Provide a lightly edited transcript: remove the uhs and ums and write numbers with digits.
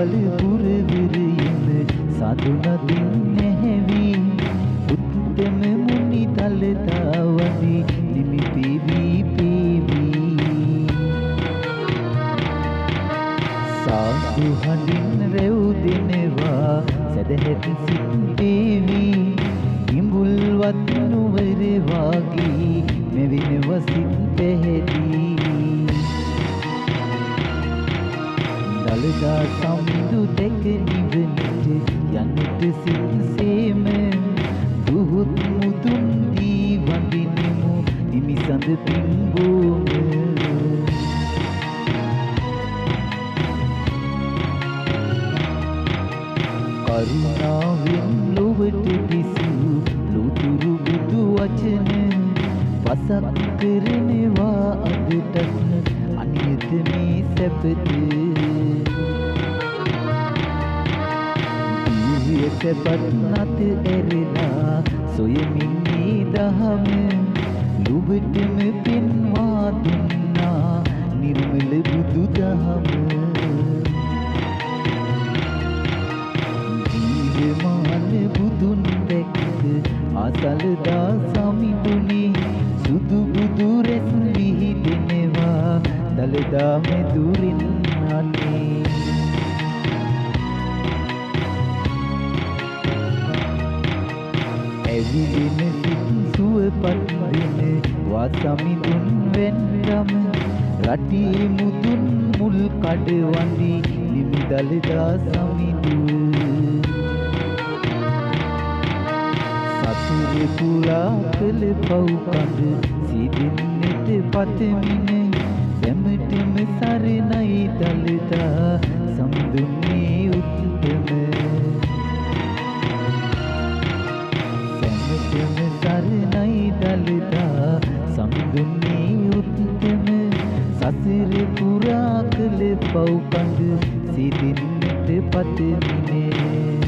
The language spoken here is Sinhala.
කල පුරවිරියම සඳුනදින් නැහැවි උත්තම මුනි තලතාවනි නිමි පේවි සාදු හඬින් රැව් දෙනවා සැදැහැති සිත් පේවි ඉඹුල්වත් නුවර වාගේ මෙවිනව සිත් පැහැදී දළදා සම්දු දැක නිවනට යන්නට සිත්සේම දුහුත් මුදුන් දී වඳිනෙමු නිමිසඳ පිංගෝම කරුණාවෙන් ලොවට දිසු ලුතුරු බුදු වචන පසක් කරනවා අදටත් අනියත මේ සැපත සැපත් නත ඇරෙලා සොයමින් මේ දහම ලුබටම පෙන්වා දුන්නා නිර්මල බුදු දහම ජීවමාන බුදුන් දැක්ක ආසලදා සමිඳුනේ සුදු බුදු රැස් විහිදෙනවා දළදා මෙදුරින් අනේ ඇවිලෙන සිත් සුවපත් වෙන වාසමිඳුන් වෙන්ගම රටේ මුදුන් මුල් කඩවඳි නිමි දළදා සමිඳුව සතුරු පුරා කළ පව් කඳ සිදින්නට පතමින සැමටම සරණයි දළදා සමිඳුන්නේ උත්තම සරණයි දළදා සමිඳුන්නේ උත්තම සසර පුරා කළ පව් කඳ සිදින්නට පතමිනේ